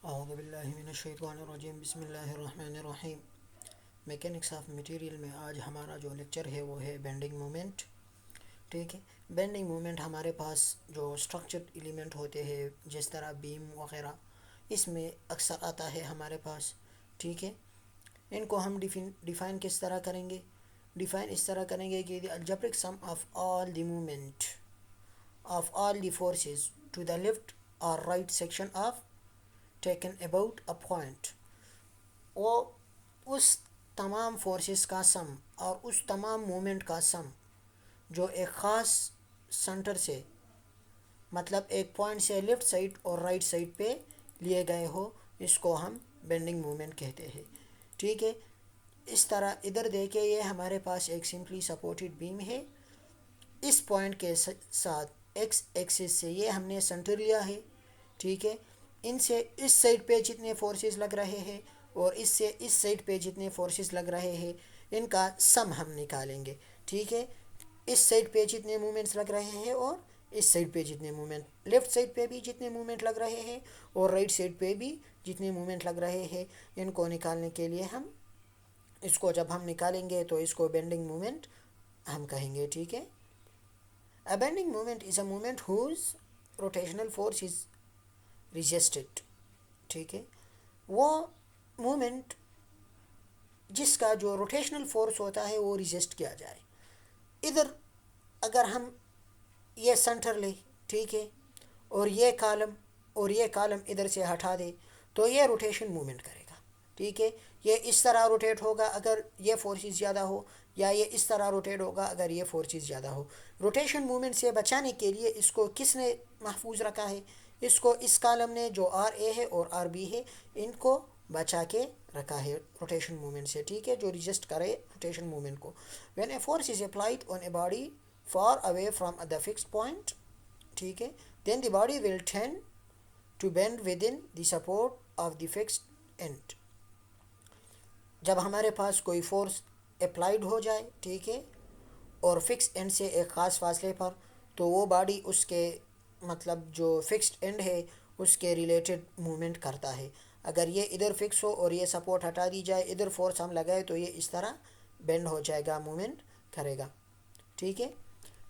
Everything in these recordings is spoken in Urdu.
اعوذ باللہ من الشیطان الرجیم بسم اللہ الرحمن الرحیم۔ میکینکس آف مٹیریل میں آج ہمارا جو لیکچر ہے وہ ہے بینڈنگ مومنٹ۔ ٹھیک ہے، بینڈنگ مومنٹ ہمارے پاس جو اسٹرکچرڈ ایلیمنٹ ہوتے ہیں جس طرح بیم وغیرہ، اس میں اکثر آتا ہے ہمارے پاس۔ ٹھیک ہے، ان کو ہم ڈیفائن کس طرح کریں گے؟ ڈیفائن اس طرح کریں گے کہ the algebraic sum of all the moment of all the forces to the left اور right section of taken about a point, وہ اس تمام فورسز کا سم اور اس تمام مومنٹ کا سم جو ایک خاص سنٹر سے، مطلب ایک پوائنٹ سے لیفٹ سائڈ اور رائٹ سائڈ پہ لیے گئے ہو، اس کو ہم بینڈنگ مومنٹ کہتے ہیں۔ ٹھیک ہے، اس طرح ادھر دیکھیں، یہ ہمارے پاس ایک سمپلی سپورٹڈ بیم ہے۔ اس پوائنٹ کے ساتھ ایکس ایکسس سے یہ ہم نے سنٹر لیا ہے۔ ٹھیک ہے، ان سے اس سائڈ پہ جتنے فورسز لگ رہے ہیں اور اس سے اس سائڈ پہ جتنے فورسز لگ رہے ہیں، ان کا سم ہم نکالیں گے۔ ٹھیک ہے، اس سائڈ پہ جتنے مومنٹس لگ رہے ہیں اور اس سائڈ پہ جتنے مومنٹ، لیفٹ سائڈ پہ بھی جتنے مومنٹ لگ رہے ہیں اور رائٹ سائڈ پہ بھی جتنے مومنٹ لگ رہے ہیں، ان کو نکالنے کے لیے ہم اس کو جب ہم نکالیں گے تو اس کو بینڈنگ مومنٹ ہم کہیں گے۔ ٹھیک ہے، A bending moment is a moment whose rotational force is resisted۔ ٹھیک ہے، وہ مومنٹ جس کا جو روٹیشنل فورس ہوتا ہے وہ ریزسٹ کیا جائے۔ ادھر اگر ہم یہ سنٹر لیں، ٹھیک ہے، اور یہ کالم ادھر سے ہٹا دے تو یہ روٹیشن مومنٹ کرے گا۔ ٹھیک ہے، یہ اس طرح روٹیٹ ہوگا اگر یہ فورسز زیادہ ہو، یا یہ اس طرح روٹیٹ ہوگا اگر یہ فورسز زیادہ ہو۔ روٹیشن مومنٹ سے بچانے کے لیے اس کو کس نے محفوظ رکھا ہے؟ اس کو اس کالم نے جو آر اے ہے اور آر بی ہے، ان کو بچا کے رکھا ہے روٹیشن مومنٹ سے۔ ٹھیک ہے، جو ریزسٹ کرے روٹیشن مومنٹ کو۔ When a force is applied on a body far away from the fixed point، ٹھیک ہے، then the body will tend to bend within the support of the fixed end۔ جب ہمارے پاس کوئی فورس اپلائیڈ ہو جائے، ٹھیک ہے، اور فکس اینڈ سے ایک خاص فاصلے پر، تو وہ باڈی اس کے مطلب جو فکسڈ اینڈ ہے اس کے ریلیٹڈ مومنٹ کرتا ہے۔ اگر یہ ادھر فکس ہو اور یہ سپورٹ ہٹا دی جائے، ادھر فورس ہم لگائے تو یہ اس طرح بینڈ ہو جائے گا، مومنٹ کرے گا۔ ٹھیک ہے،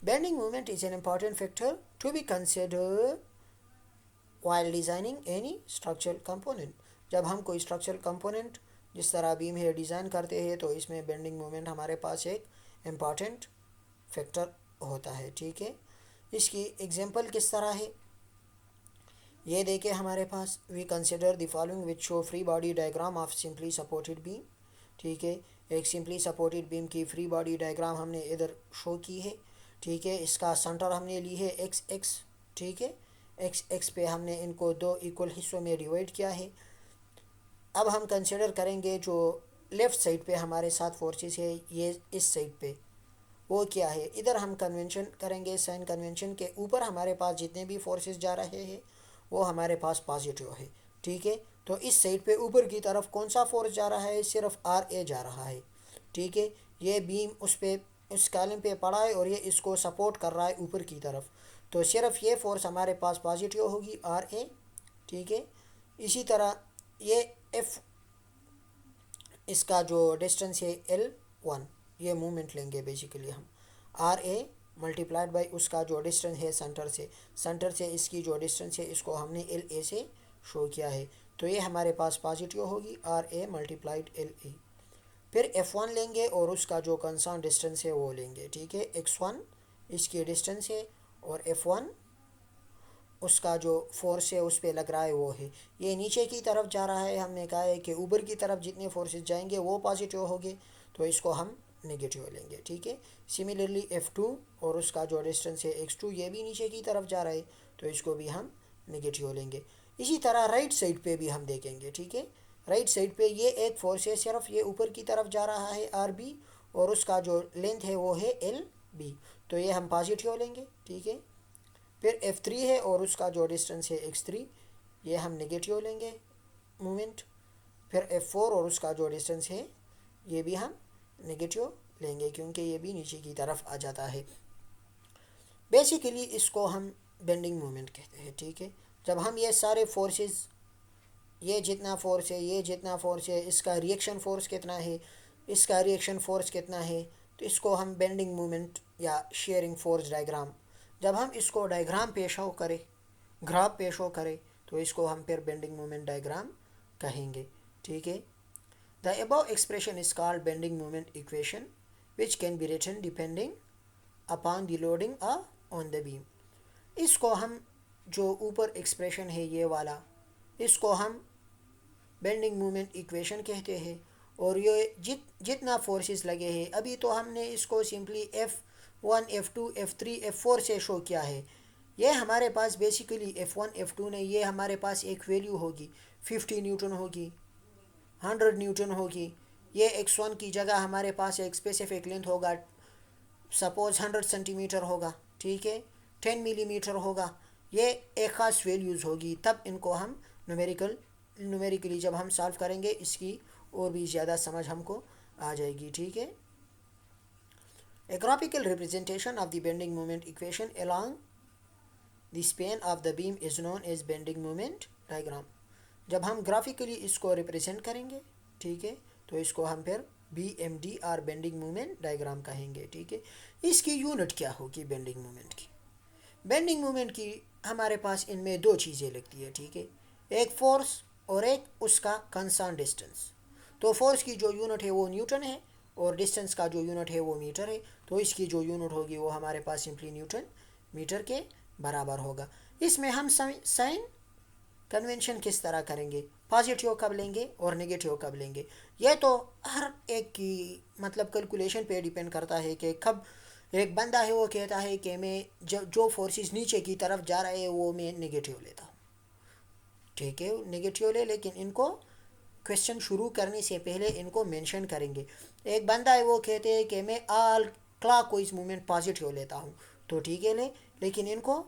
bending moment is an important factor to be considered while designing any structural component۔ جب ہم کوئی اسٹرکچرل کمپوننٹ جس طرح بیم ہے ڈیزائن کرتے ہیں تو اس میں بینڈنگ مومنٹ ہمارے پاس ایک امپورٹنٹ فیکٹر ہوتا ہے۔ ٹھیک ہے، اس کی ایگزامپل کس طرح ہے یہ دیکھیں ہمارے پاس۔ We consider the following which show free body diagram of simply supported beam. ٹھیک ہے، ایک سمپلی سپورٹڈ بیم کی فری باڈی ڈائیگرام ہم نے ادھر شو کی ہے۔ ٹھیک ہے، اس کا سنٹر ہم نے لی ہے ایکس ایکس۔ ٹھیک ہے، ایکس ایکس پہ ہم نے ان کو دو ایکول حصوں میں ڈیوائڈ کیا ہے۔ اب ہم کنسیڈر کریں گے جو لیفٹ سائڈ پہ ہمارے ساتھ فورسز ہے، یہ اس سائڈ پہ وہ کیا ہے۔ ادھر ہم کنونشن کریں گے، سائن کنونشن کے اوپر ہمارے پاس جتنے بھی فورسز جا رہے ہیں وہ ہمارے پاس پازیٹیو ہے۔ ٹھیک ہے، تو اس سائڈ پہ اوپر کی طرف کون سا فورس جا رہا ہے؟ صرف آر اے جا رہا ہے۔ ٹھیک ہے، یہ بیم اس کالم پہ پڑا ہے اور یہ اس کو سپورٹ کر رہا ہے اوپر کی طرف، تو صرف یہ فورس ہمارے پاس پازیٹیو ہوگی، آر اے۔ ٹھیک ہے، اسی طرح یہ ایف، اس کا جو ڈسٹنس ہے L1، یہ مومنٹ لیں گے بیسیکلی ہم، آر اے ملٹیپلائڈ بائی اس کا جو ڈسٹنس ہے سنٹر سے اس کی جو ڈسٹنس ہے اس کو ہم نے ایل اے سے شو کیا ہے، تو یہ ہمارے پاس پازیٹیو ہوگی، R A multiplied L A. پھر F1 لیں گے اور اس کا جو کنسرن ڈسٹنس ہے وہ لیں گے۔ ٹھیک ہے، X1 اس کی ڈسٹنس ہے اور F1 اس کا جو فورس ہے اس پہ لگ رہا ہے وہ ہے۔ یہ نیچے کی طرف جا رہا ہے، ہم نے کہا ہے کہ اوپر کی طرف جتنے فورسز جائیں گے وہ پازیٹیو ہوگے، تو اس کو ہم نگیٹیو لیں گے۔ ٹھیک ہے، سملرلی F2 اور اس کا جو ڈسٹنس ہے X2، یہ بھی نیچے کی طرف جا رہا ہے، تو اس کو بھی ہم نگیٹیو لیں گے۔ اسی طرح رائٹ سائڈ پہ بھی ہم دیکھیں گے۔ ٹھیک ہے، رائٹ سائڈ پہ یہ ایک فورس ہے، صرف یہ اوپر کی طرف جا رہا ہے، آر بی، اور اس کا جو لینتھ ہے وہ ہے ایل بی، تو یہ ہم پازیٹیو لیں گے۔ ٹھیک ہے، پھر F3 ہے اور اس کا جو ڈسٹنس ہے X3، یہ ہم نگیٹیو لیں گے مومنٹ۔ پھر F4 اور اس کا جو ڈسٹنس ہے یہ بھی ہم نگیٹیو لیں گے کیونکہ یہ بھی نیچے کی طرف آ جاتا ہے۔ بیسیکلی اس کو ہم بینڈنگ مومنٹ کہتے ہیں۔ ٹھیک ہے، جب ہم یہ سارے فورسز یہ جتنا فورس ہے، یہ جتنا فورس ہے، اس کا ریئیکشن فورس کتنا ہے، اس کا ریئیکشن فورس کتنا ہے، تو اس کو ہم بینڈنگ مومنٹ یا شیئرنگ فورس ڈائیگرام، جب ہم اس کو ڈائیگرام پیش ہو کرے، گراف پیش ہو کرے، تو اس کو ہم پھر بینڈنگ مومنٹ ڈائیگرام کہیں گے. ٹھیک ہے. The above expression is called bending moment equation, which can be written depending upon the loading on the beam. اس کو ہم جو اوپر ایکسپریشن ہے یہ والا، اس کو ہم بینڈنگ مومنٹ ایکویشن کہتے ہیں. اور یہ جتنا فورسز لگے ہیں، ابھی تو ہم نے اس کو simply F1 F2 F3 F4 سے شو کیا ہے. یہ ہمارے پاس بیسیکلی F1 F2 نے یہ ہمارے پاس ایک ویلیو ہوگی، 50 نیوٹن ہوگی، 100 نیوٹن ہوگی. یہ X1 کی جگہ ہمارے پاس ایک اسپیسیفک لینتھ ہوگا، سپوز 100 سینٹی میٹر ہوگا. ٹھیک ہے. 10 ملی میٹر ہوگا. یہ ایک خاص ویلیوز ہوگی. تب ان کو ہم نومیریکلی جب ہم سالو کریں گے، اس کی اور بھی زیادہ سمجھ ہم کو آ جائے گی. ٹھیک ہے. A graphical representation of the bending moment equation along the span of the beam is known as bending moment diagram. جب ہم گرافیکلی اس کو ریپرزینٹ کریں گے، ٹھیک ہے، تو اس کو ہم پھر BMD بینڈنگ مومنٹ ڈائیگرام کہیں گے. ٹھیک ہے. اس کی یونٹ کیا ہوگی بینڈنگ مومنٹ کی؟ بینڈنگ مومنٹ کی ہمارے پاس ان میں دو چیزیں لگتی ہے. ٹھیک ہے. ایک فورس اور ایک اس کا کنسرن ڈسٹنس. تو فورس کی جو یونٹ ہے وہ نیوٹن ہے، اور ڈسٹنس کا جو یونٹ ہے وہ میٹر ہے. تو اس کی جو یونٹ ہوگی وہ ہمارے پاس سمپلی نیوٹن میٹر کے برابر ہوگا. اس میں ہم سائن کنونشن کس طرح کریں گے، پازیٹیو کب لیں گے اور نگیٹیو کب لیں گے، یہ تو ہر ایک کی مطلب کیلکولیشن پہ ڈیپینڈ کرتا ہے کہ کب ایک بندہ ہے وہ کہتا ہے کہ میں جو فورسز نیچے کی طرف جا رہے ہیں وہ میں نگیٹیو لیتا ہوں. ٹھیک ہے، نگیٹیو لے، لیکن ان کو کویشچن شروع کرنے سے پہلے ان کو مینشن کریں گے. ایک بندہ ہے وہ کہتے ہیں کہ میں آل کلاک وائز موومنٹ پازیٹیو لیتا ہوں، تو ٹھیک ہے لے، لیکن ان کو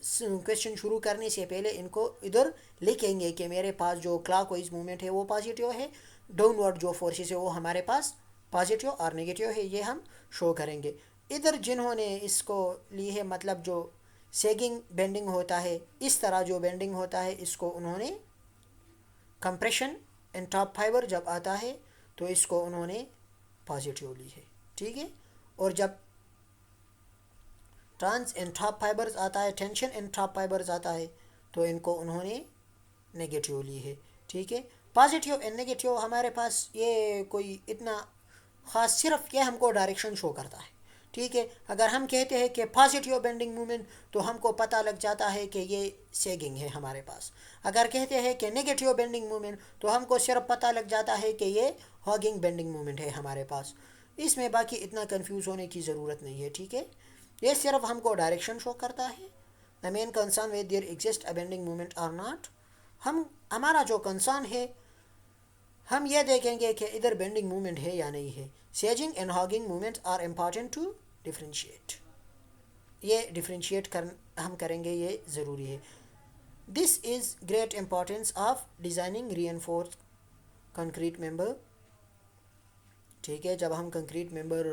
کویشچن شروع کرنے سے پہلے ان کو ادھر لکھیں گے کہ میرے پاس جو کلاک وائز موومنٹ ہے وہ پازیٹیو ہے، ڈاؤن ورڈ جو فورسز ہے وہ ہمارے پاس پازیٹیو اور نگیٹیو ہے، یہ ہم شو کریں گے. ادھر جنہوں نے اس کو لی ہے، مطلب جو سیگنگ بینڈنگ ہوتا ہے، اس طرح جو بینڈنگ ہوتا ہے، اس کو انہوں نے کمپریشن ان ٹاپ فائبر جب آتا ہے تو اس کو انہوں نے پازیٹیو لی ہے. ٹھیک ہے. اور جب ٹرانس ان ٹاپ فائبرز آتا ہے، ٹینشن ان ٹاپ فائبرز آتا ہے، تو ان کو انہوں نے نگیٹیو لی ہے. ٹھیک ہے. پازیٹیو اینڈ نگیٹیو ہمارے پاس یہ کوئی اتنا خاص، صرف یہ ہم کو ڈائریکشن شو کرتا ہے. ٹھیک ہے. اگر ہم کہتے ہیں کہ پازیٹیو بینڈنگ مومنٹ، تو ہم کو پتہ لگ جاتا ہے کہ یہ سیگنگ ہے ہمارے پاس. اگر کہتے ہیں کہ نگیٹیو بینڈنگ مومنٹ، تو ہم کو صرف پتہ لگ جاتا ہے کہ یہ ہاگنگ بینڈنگ مومنٹ ہے ہمارے پاس. اس میں باقی اتنا کنفیوز ہونے کی ضرورت نہیں ہے. ٹھیک ہے. یہ صرف ہم کو ڈائریکشن شو کرتا ہے. The main concern with there exist a bending moment or not. ہمارا جو کنسرن ہے، ہم یہ دیکھیں گے کہ ادھر بینڈنگ مومنٹ ہے یا نہیں ہے. Sagging and hogging moment are important to differentiate. یہ ڈفرینشیٹ ہم کریں گے، یہ ضروری ہے. This is great importance of designing reinforce concrete member. ٹھیک ہے. جب ہم کنکریٹ ممبر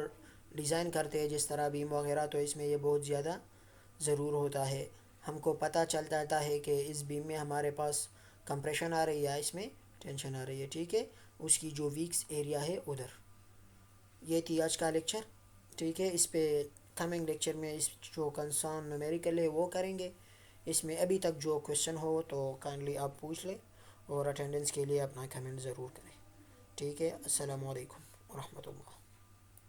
ڈیزائن کرتے ہیں جس طرح بیم وغیرہ، تو اس میں یہ بہت زیادہ ضرور ہوتا ہے. ہم کو پتہ چل جاتا ہے کہ اس بیم میں ہمارے پاس کمپریشن آ رہی ہے یا اس میں ٹینشن آ رہی ہے. ٹھیک ہے. اس کی جو ویکس ایریا ہے ادھر. یہ تھی آج کا لیکچر. ٹھیک ہے. اس پہ کمنگ لیکچر میں اس جو کنسرن نومیریکل ہے وہ کریں گے. اس میں ابھی تک جو کویشچن ہو تو کائنڈلی آپ پوچھ لیں، اور اٹینڈنس کے لیے اپنا کمنٹ ضرور کریں. ٹھیک ہے. السلام علیکم ورحمۃ اللہ.